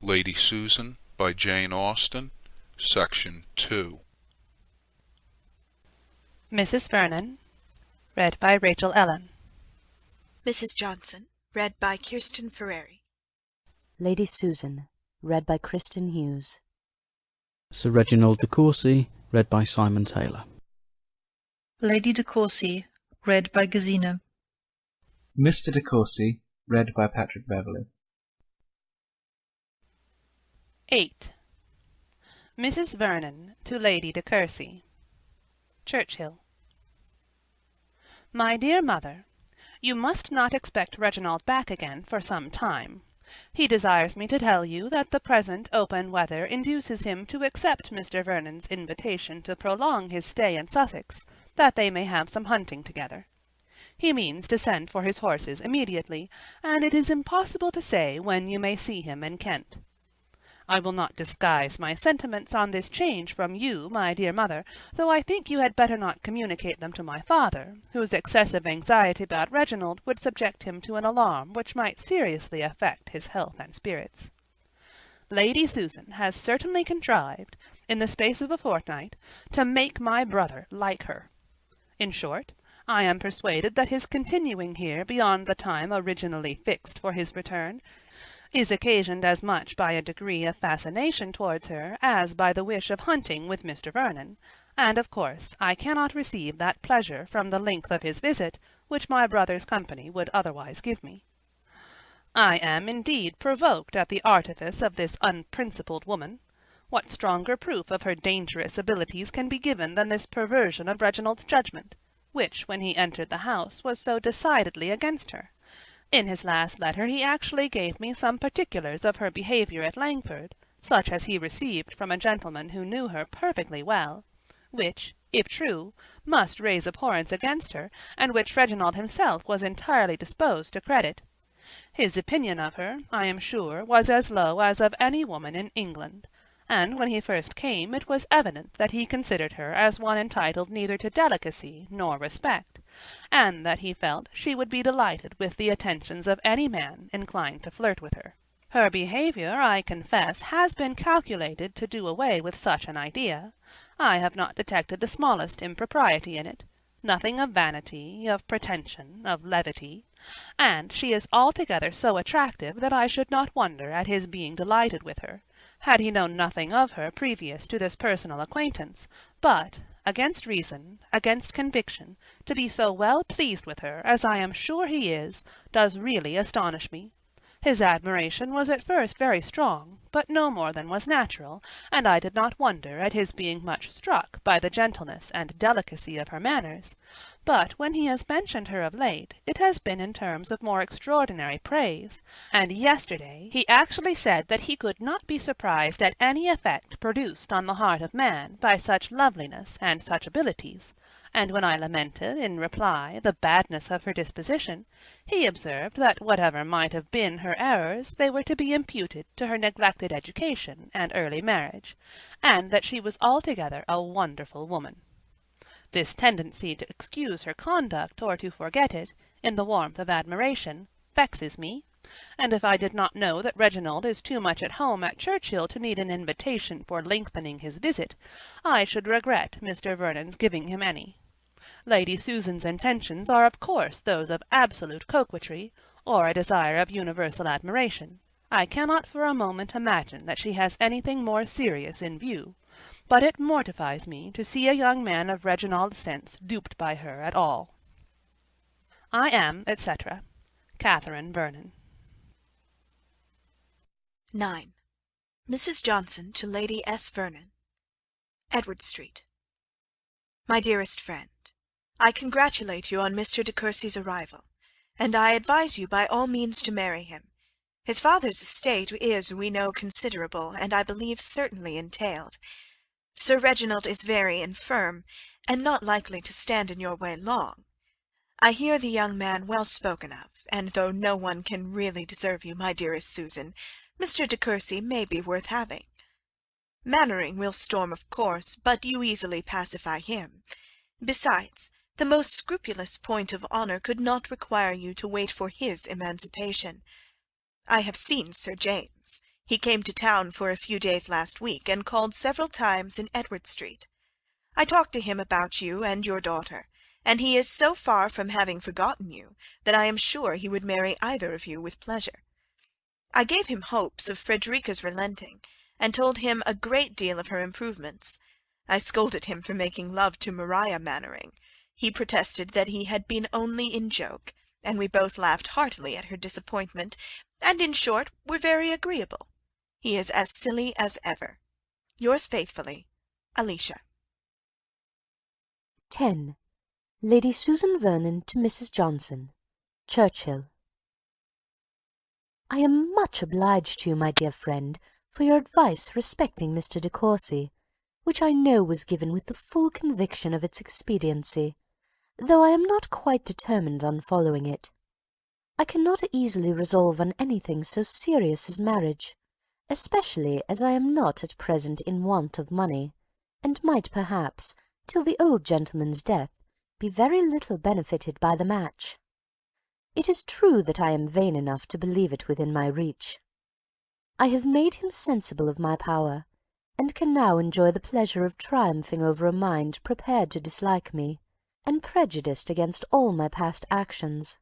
Lady Susan by Jane Austen. Section 2. Mrs. Vernon, read by Rachel Ellen. Mrs. Johnson, read by Kirsten Ferrari. Lady Susan, read by Kristen Hughes. Sir Reginald de Courcy, read by Simon Taylor. Lady de Courcy, read by Gesina. Mr. de Courcy, read by Patrick Beverley. 8. Mrs. Vernon to Lady de Courcy. Churchill. My dear mother, you must not expect Reginald back again for some time. He desires me to tell you that the present open weather induces him to accept Mr. Vernon's invitation to prolong his stay in Sussex, that they may have some hunting together. He means to send for his horses immediately, and it is impossible to say when you may see him in Kent. I will not disguise my sentiments on this change from you, my dear mother, though I think you had better not communicate them to my father, whose excessive anxiety about Reginald would subject him to an alarm which might seriously affect his health and spirits. Lady Susan has certainly contrived, in the space of a fortnight, to make my brother like her. In short, I am persuaded that his continuing here beyond the time originally fixed for his return is occasioned as much by a degree of fascination towards her as by the wish of hunting with Mr. Vernon, and of course I cannot receive that pleasure from the length of his visit which my brother's company would otherwise give me. I am indeed provoked at the artifice of this unprincipled woman. What stronger proof of her dangerous abilities can be given than this perversion of Reginald's judgment, which, when he entered the house, was so decidedly against her? In his last letter he actually gave me some particulars of her behaviour at Langford, such as he received from a gentleman who knew her perfectly well, which, if true, must raise abhorrence against her, and which Reginald himself was entirely disposed to credit. His opinion of her, I am sure, was as low as of any woman in England, and when he first came it was evident that he considered her as one entitled neither to delicacy nor respect, and that he felt she would be delighted with the attentions of any man inclined to flirt with her. Her behaviour, I confess, has been calculated to do away with such an idea. I have not detected the smallest impropriety in it, nothing of vanity, of pretension, of levity, and she is altogether so attractive that I should not wonder at his being delighted with her, had he known nothing of her previous to this personal acquaintance, but, against reason, against conviction, to be so well pleased with her, as I am sure he is, does really astonish me. His admiration was at first very strong, but no more than was natural, and I did not wonder at his being much struck by the gentleness and delicacy of her manners. But when he has mentioned her of late, it has been in terms of more extraordinary praise, and yesterday he actually said that he could not be surprised at any effect produced on the heart of man by such loveliness and such abilities, and when I lamented, in reply, the badness of her disposition, he observed that whatever might have been her errors, they were to be imputed to her neglected education and early marriage, and that she was altogether a wonderful woman. This tendency to excuse her conduct or to forget it, in the warmth of admiration, vexes me, and if I did not know that Reginald is too much at home at Churchill to need an invitation for lengthening his visit, I should regret Mr. Vernon's giving him any. Lady Susan's intentions are of course those of absolute coquetry, or a desire of universal admiration. I cannot for a moment imagine that she has anything more serious in view, but it mortifies me to see a young man of Reginald's sense duped by her at all. I am, etc., Catherine Vernon. 9. Mrs. Johnson to Lady S. Vernon. Edward Street. My dearest friend, I congratulate you on Mr. de Courcy's arrival, and I advise you by all means to marry him. His father's estate is, we know, considerable, and I believe certainly entailed. Sir Reginald is very infirm, and not likely to stand in your way long. I hear the young man well spoken of, and though no one can really deserve you, my dearest Susan, Mr. de Courcy may be worth having. Mannering will storm, of course, but you easily pacify him. Besides, the most scrupulous point of honour could not require you to wait for his emancipation. I have seen Sir James. He came to town for a few days last week, and called several times in Edward Street. I talked to him about you and your daughter, and he is so far from having forgotten you that I am sure he would marry either of you with pleasure. I gave him hopes of Frederica's relenting, and told him a great deal of her improvements. I scolded him for making love to Maria Mannering. He protested that he had been only in joke, and we both laughed heartily at her disappointment, and in short were very agreeable. He is as silly as ever. Yours faithfully, Alicia. 10. Lady Susan Vernon to Mrs. Johnson. Churchhill. I am much obliged to you, my dear friend, for your advice respecting Mr. de Courcy, which I know was given with the full conviction of its expediency, though I am not quite determined on following it. I cannot easily resolve on anything so serious as marriage, especially as I am not at present in want of money, and might perhaps, till the old gentleman's death, be very little benefited by the match. It is true that I am vain enough to believe it within my reach. I have made him sensible of my power, and can now enjoy the pleasure of triumphing over a mind prepared to dislike me, and prejudiced against all my past actions.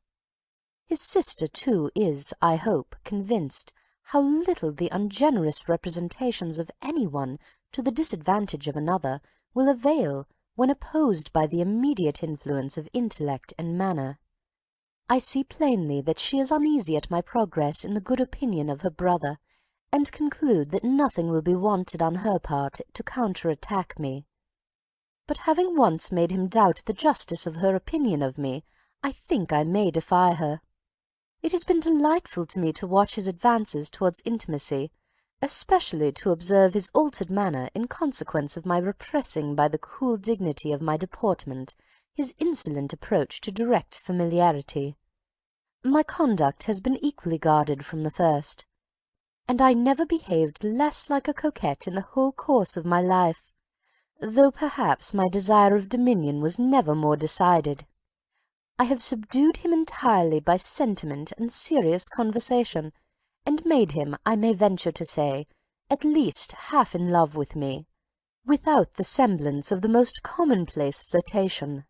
His sister, too, is, I hope, convinced how little the ungenerous representations of any one to the disadvantage of another will avail when opposed by the immediate influence of intellect and manner. I see plainly that she is uneasy at my progress in the good opinion of her brother, and conclude that nothing will be wanted on her part to counter-attack me. But having once made him doubt the justice of her opinion of me, I think I may defy her. It has been delightful to me to watch his advances towards intimacy, especially to observe his altered manner in consequence of my repressing by the cool dignity of my deportment his insolent approach to direct familiarity. My conduct has been equally guarded from the first, and I never behaved less like a coquette in the whole course of my life, though perhaps my desire of dominion was never more decided. I have subdued him entirely by sentiment and serious conversation, and made him, I may venture to say, at least half in love with me, without the semblance of the most commonplace flirtation.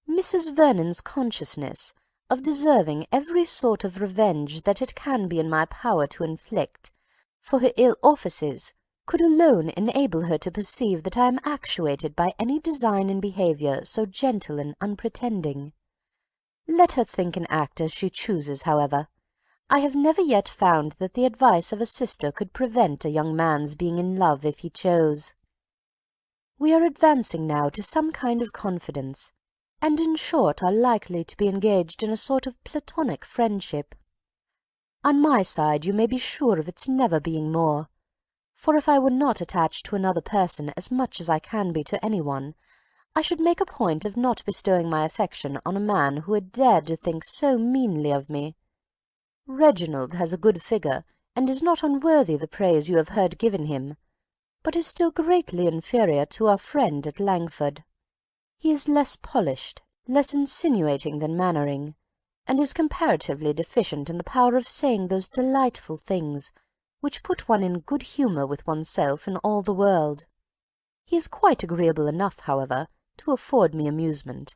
Mrs. Vernon's consciousness of deserving every sort of revenge that it can be in my power to inflict, for her ill offices, could alone enable her to perceive that I am actuated by any design in behaviour so gentle and unpretending. Let her think and act as she chooses, however. I have never yet found that the advice of a sister could prevent a young man's being in love if he chose. We are advancing now to some kind of confidence, and in short are likely to be engaged in a sort of platonic friendship. On my side you may be sure of its never being more, for if I were not attached to another person as much as I can be to any one, I should make a point of not bestowing my affection on a man who had dared to think so meanly of me. Reginald has a good figure, and is not unworthy the praise you have heard given him, but is still greatly inferior to our friend at Langford. He is less polished, less insinuating than Mannering, and is comparatively deficient in the power of saying those delightful things which put one in good humour with oneself and all the world. He is quite agreeable enough, however, to afford me amusement,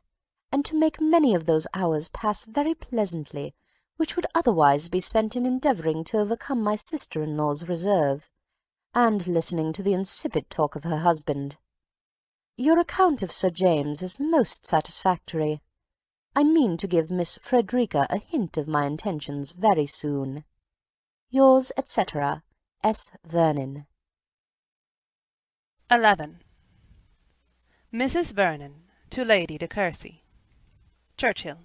and to make many of those hours pass very pleasantly which would otherwise be spent in endeavouring to overcome my sister-in-law's reserve, and listening to the insipid talk of her husband. Your account of Sir James is most satisfactory. I mean to give Miss Frederica a hint of my intentions very soon. Yours, etc., S. Vernon. 11. Mrs. Vernon to Lady de Courcy. Churchhill.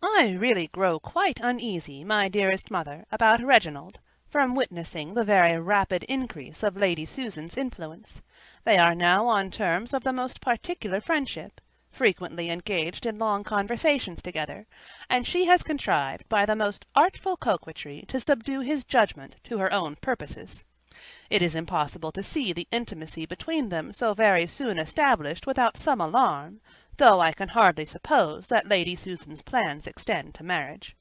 I really grow quite uneasy, my dearest mother, about Reginald, from witnessing the very rapid increase of Lady Susan's influence. They are now on terms of the most particular friendship, frequently engaged in long conversations together, and she has contrived by the most artful coquetry to subdue his judgment to her own purposes. It is impossible to see the intimacy between them so very soon established without some alarm, though I can hardly suppose that Lady Susan's plans extend to marriage.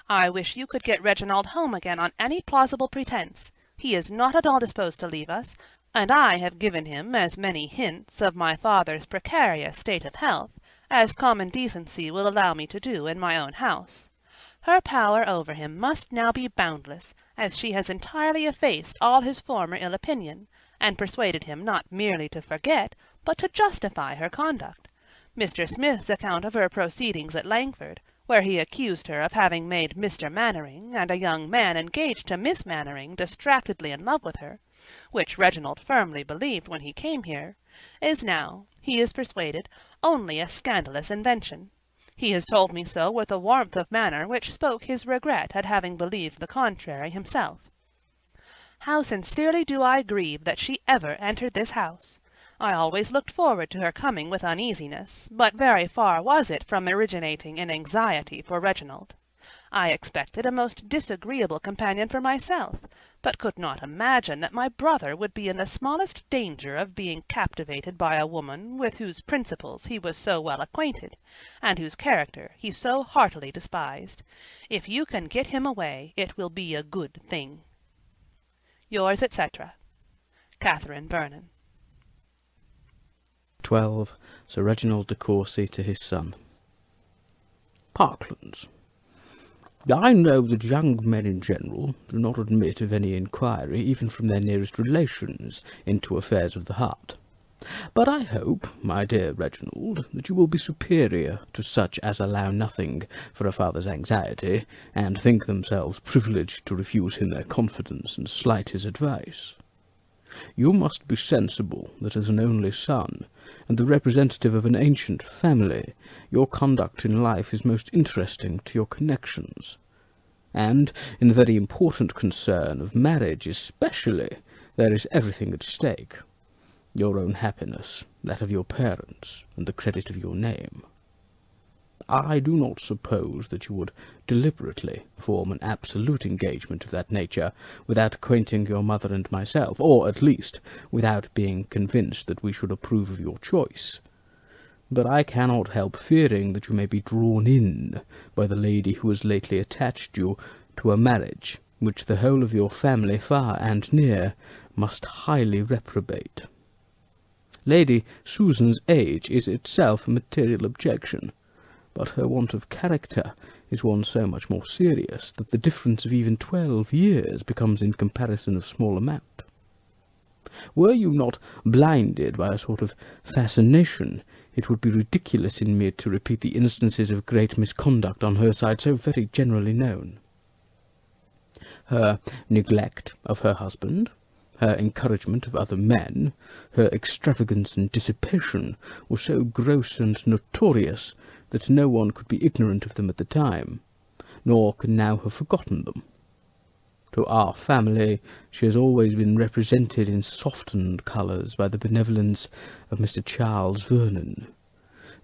I wish you could get Reginald home again on any plausible pretence. He is not at all disposed to leave us, and I have given him as many hints of my father's precarious state of health as common decency will allow me to do in my own house. Her power over him must now be boundless, as she has entirely effaced all his former ill opinion, and persuaded him not merely to forget, but to justify her conduct. Mr. Smith's account of her proceedings at Langford, where he accused her of having made Mr. Mannering and a young man engaged to Miss Mannering distractedly in love with her, which Reginald firmly believed when he came here, is now, he is persuaded, only a scandalous invention. He has told me so with a warmth of manner which spoke his regret at having believed the contrary himself. How sincerely do I grieve that she ever entered this house! I always looked forward to her coming with uneasiness, but very far was it from originating in anxiety for Reginald. I expected a most disagreeable companion for myself, but could not imagine that my brother would be in the smallest danger of being captivated by a woman with whose principles he was so well acquainted, and whose character he so heartily despised. If you can get him away, it will be a good thing. Yours, etc., Catherine Vernon. 12. Sir Reginald de Courcy to his son. Parklands. I know that young men in general do not admit of any inquiry, even from their nearest relations, into affairs of the heart. But I hope, my dear Reginald, that you will be superior to such as allow nothing for a father's anxiety, and think themselves privileged to refuse him their confidence and slight his advice. You must be sensible that as an only son, and the representative of an ancient family, your conduct in life is most interesting to your connections. And, in the very important concern of marriage especially, there is everything at stake. Your own happiness, that of your parents, and the credit of your name. I do not suppose that you would deliberately form an absolute engagement of that nature without acquainting your mother and myself, or, at least, without being convinced that we should approve of your choice. But I cannot help fearing that you may be drawn in by the lady who has lately attached you to a marriage which the whole of your family, far and near, must highly reprobate. Lady Susan's age is itself a material objection, but her want of character is one so much more serious that the difference of even 12 years becomes in comparison of small amount. Were you not blinded by a sort of fascination, it would be ridiculous in me to repeat the instances of great misconduct on her side so very generally known. Her neglect of her husband, her encouragement of other men, her extravagance and dissipation were so gross and notorious that no one could be ignorant of them at the time, nor can now have forgotten them. To our family she has always been represented in softened colours by the benevolence of Mr. Charles Vernon,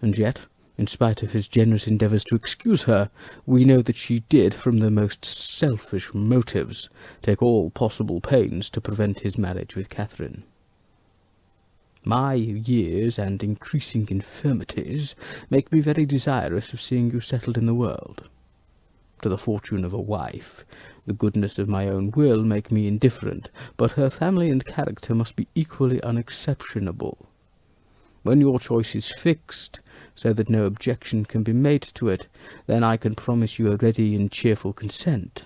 and yet, in spite of his generous endeavours to excuse her, we know that she did, from the most selfish motives, take all possible pains to prevent his marriage with Catherine. My years and increasing infirmities make me very desirous of seeing you settled in the world. To the fortune of a wife, the goodness of my own will make me indifferent, but her family and character must be equally unexceptionable. When your choice is fixed, so that no objection can be made to it, then I can promise you a ready and cheerful consent.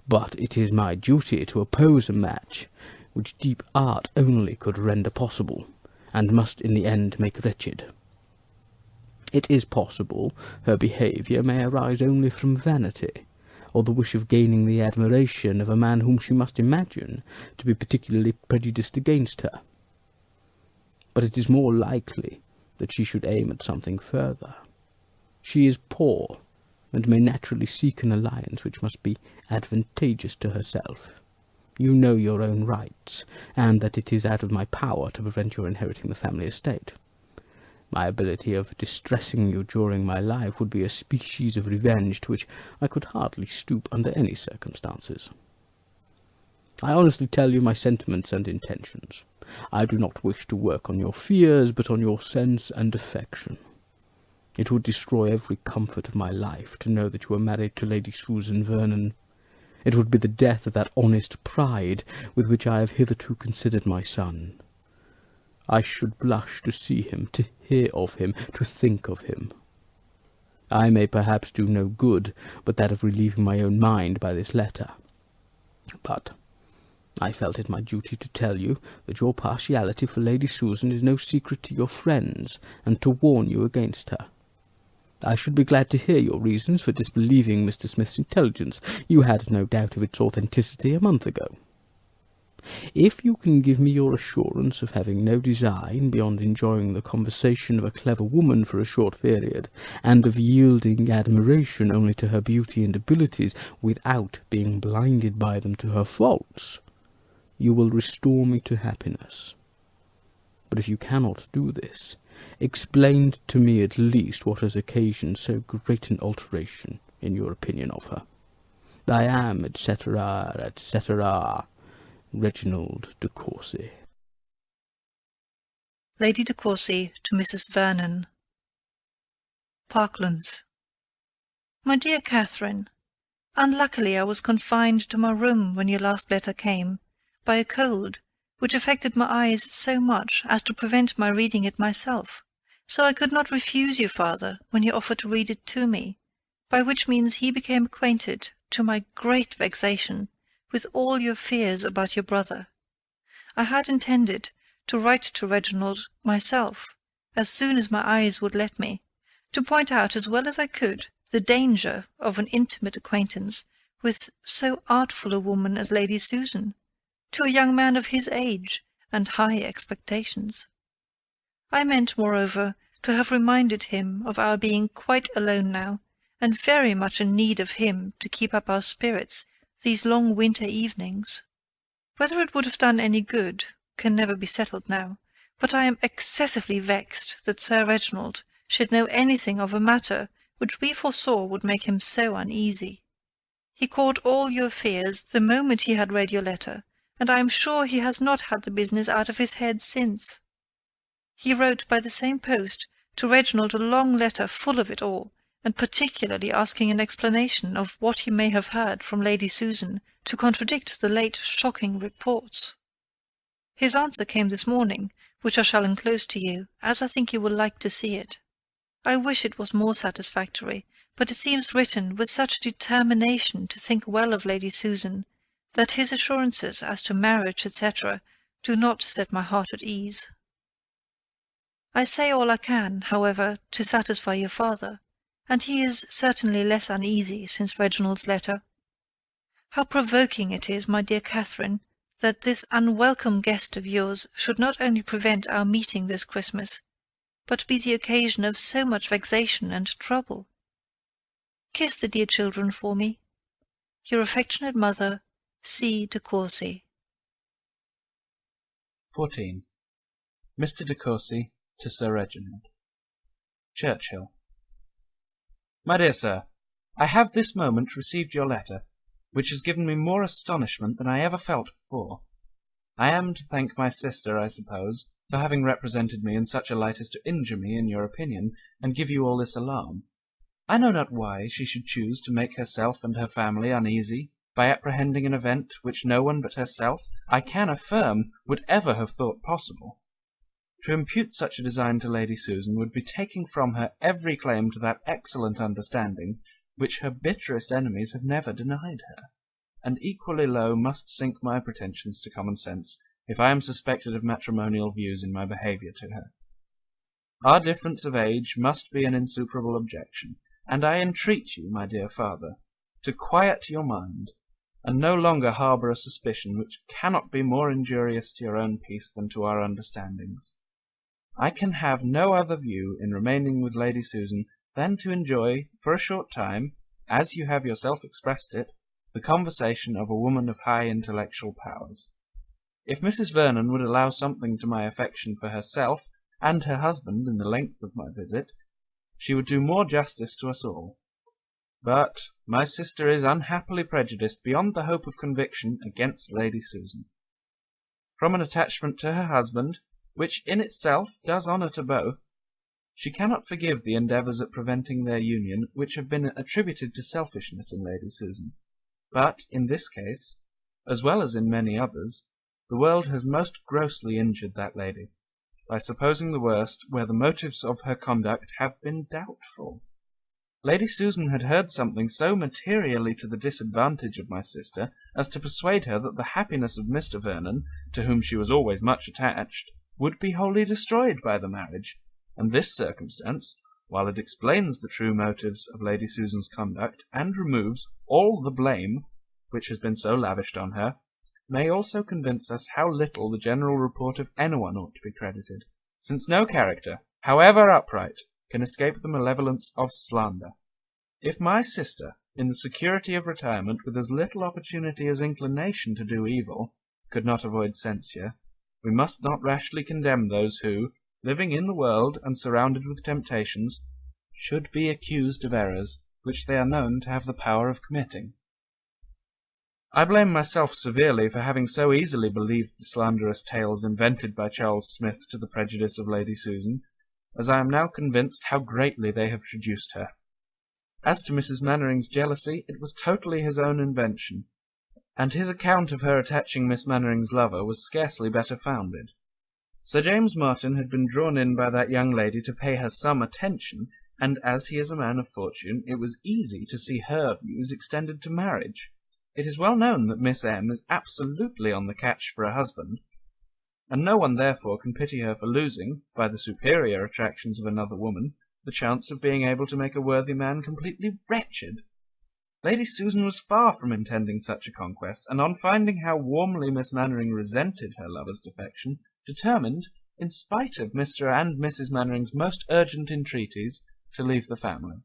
But it is my duty to oppose a match which deep art only could render possible, and must in the end make wretched. It is possible her behaviour may arise only from vanity, or the wish of gaining the admiration of a man whom she must imagine to be particularly prejudiced against her. But it is more likely that she should aim at something further. She is poor, and may naturally seek an alliance which must be advantageous to herself. You know your own rights, and that it is out of my power to prevent your inheriting the family estate. My ability of distressing you during my life would be a species of revenge to which I could hardly stoop under any circumstances. I honestly tell you my sentiments and intentions. I do not wish to work on your fears, but on your sense and affection. It would destroy every comfort of my life to know that you were married to Lady Susan Vernon. It would be the death of that honest pride with which I have hitherto considered my son. I should blush to see him, to hear of him, to think of him. I may perhaps do no good but that of relieving my own mind by this letter. But I felt it my duty to tell you that your partiality for Lady Susan is no secret to your friends, and to warn you against her. I should be glad to hear your reasons for disbelieving Mr. Smith's intelligence. You had no doubt of its authenticity a month ago. If you can give me your assurance of having no design beyond enjoying the conversation of a clever woman for a short period, and of yielding admiration only to her beauty and abilities without being blinded by them to her faults, you will restore me to happiness. But if you cannot do this, explain to me at least what has occasioned so great an alteration in your opinion of her. I am, etc., etc., Reginald de Courcy. Lady de Courcy to Mrs. Vernon. Parklands. My dear Catherine, unluckily I was confined to my room when your last letter came, by a cold, which affected my eyes so much as to prevent my reading it myself, so I could not refuse your father when he offered to read it to me, by which means he became acquainted, to my great vexation, with all your fears about your brother. I had intended to write to Reginald myself, as soon as my eyes would let me, to point out as well as I could the danger of an intimate acquaintance with so artful a woman as Lady Susan, to a young man of his age and high expectations. I meant, moreover, to have reminded him of our being quite alone now, and very much in need of him to keep up our spirits these long winter evenings. Whether it would have done any good can never be settled now, but I am excessively vexed that Sir Reginald should know anything of a matter which we foresaw would make him so uneasy. He caught all your fears the moment he had read your letter, and I am sure he has not had the business out of his head since. He wrote by the same post to Reginald a long letter full of it all, and particularly asking an explanation of what he may have heard from Lady Susan to contradict the late shocking reports. His answer came this morning, which I shall enclose to you, as I think you will like to see it. I wish it was more satisfactory, but it seems written with such a determination to think well of Lady Susan, that his assurances as to marriage, etc., do not set my heart at ease. I say all I can, however, to satisfy your father, and he is certainly less uneasy since Reginald's letter. How provoking it is, my dear Catherine, that this unwelcome guest of yours should not only prevent our meeting this Christmas, but be the occasion of so much vexation and trouble. Kiss the dear children for me. Your affectionate mother, C. de Courcy. 14. Mr. de Courcy to Sir Reginald. Churchill. My dear Sir, I have this moment received your letter, which has given me more astonishment than I ever felt before. I am to thank my sister, I suppose, for having represented me in such a light as to injure me in your opinion, and give you all this alarm. I know not why she should choose to make herself and her family uneasy by apprehending an event which no one but herself, I can affirm, would ever have thought possible. To impute such a design to Lady Susan would be taking from her every claim to that excellent understanding which her bitterest enemies have never denied her, and equally low must sink my pretensions to common sense if I am suspected of matrimonial views in my behaviour to her. Our difference of age must be an insuperable objection, and I entreat you, my dear father, to quiet your mind, and no longer harbour a suspicion which cannot be more injurious to your own peace than to our understandings. I can have no other view in remaining with Lady Susan than to enjoy, for a short time, as you have yourself expressed it, the conversation of a woman of high intellectual powers. If Mrs. Vernon would allow something to my affection for herself and her husband in the length of my visit, she would do more justice to us all. But my sister is unhappily prejudiced beyond the hope of conviction against Lady Susan. From an attachment to her husband, which in itself does honour to both, She cannot forgive the endeavours at preventing their union which have been attributed to selfishness in Lady Susan. But in this case, as well as in many others, the world has most grossly injured that lady, by supposing the worst where the motives of her conduct have been doubtful. Lady Susan had heard something so materially to the disadvantage of my sister as to persuade her that the happiness of Mr. Vernon, to whom she was always much attached, would be wholly destroyed by the marriage, and this circumstance, while it explains the true motives of Lady Susan's conduct, and removes all the blame which has been so lavished on her, may also convince us how little the general report of anyone ought to be credited, since no character, however upright, can escape the malevolence of slander. If my sister, in the security of retirement, with as little opportunity as inclination to do evil, could not avoid censure, we must not rashly condemn those who, living in the world and surrounded with temptations, should be accused of errors which they are known to have the power of committing. I blame myself severely for having so easily believed the slanderous tales invented by Charles Smith to the prejudice of Lady Susan, as I am now convinced how greatly they have traduced her. As to Mrs. Mannering's jealousy, it was totally his own invention, and his account of her attaching Miss Mannering's lover was scarcely better founded. Sir James Martin had been drawn in by that young lady to pay her some attention, and as he is a man of fortune, it was easy to see her views extended to marriage. It is well known that Miss M. is absolutely on the catch for a husband, and no one therefore can pity her for losing, by the superior attractions of another woman, the chance of being able to make a worthy man completely wretched. Lady Susan was far from intending such a conquest, and on finding how warmly Miss Mannering resented her lover's defection, determined, in spite of Mr. and Mrs. Mannering's most urgent entreaties, to leave the family.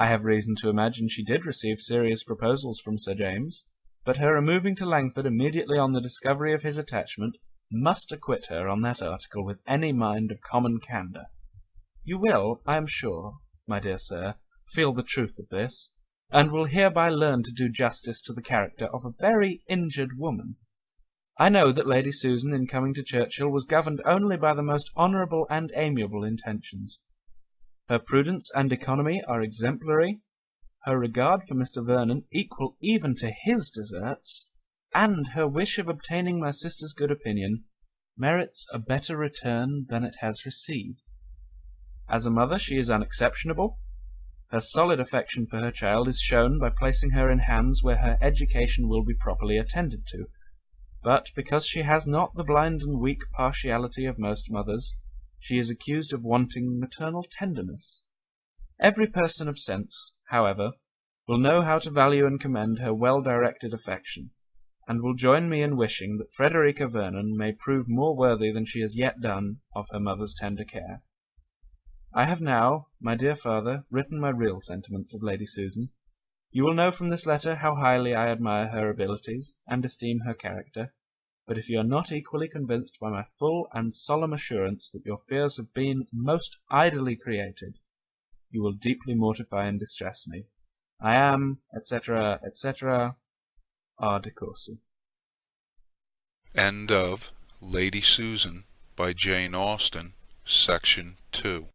I have reason to imagine she did receive serious proposals from Sir James, but her removing to Langford immediately on the discovery of his attachment must acquit her on that article with any mind of common candour. You will, I am sure, my dear sir, feel the truth of this, and will hereby learn to do justice to the character of a very injured woman. I know that Lady Susan, in coming to Churchill, was governed only by the most honourable and amiable intentions. Her prudence and economy are exemplary, her regard for Mr. Vernon equal even to his deserts, and her wish of obtaining my sister's good opinion merits a better return than it has received. As a mother she is unexceptionable. Her solid affection for her child is shown by placing her in hands where her education will be properly attended to, but because she has not the blind and weak partiality of most mothers, she is accused of wanting maternal tenderness. Every person of sense, however, will know how to value and commend her well-directed affection, and will join me in wishing that Frederica Vernon may prove more worthy than she has yet done of her mother's tender care. I have now, my dear father, written my real sentiments of Lady Susan. You will know from this letter how highly I admire her abilities, and esteem her character, but if you are not equally convinced by my full and solemn assurance that your fears have been most idly created, you will deeply mortify and distress me. I am, etc., etc., R. de Courcy. End of Lady Susan by Jane Austen, Section 2.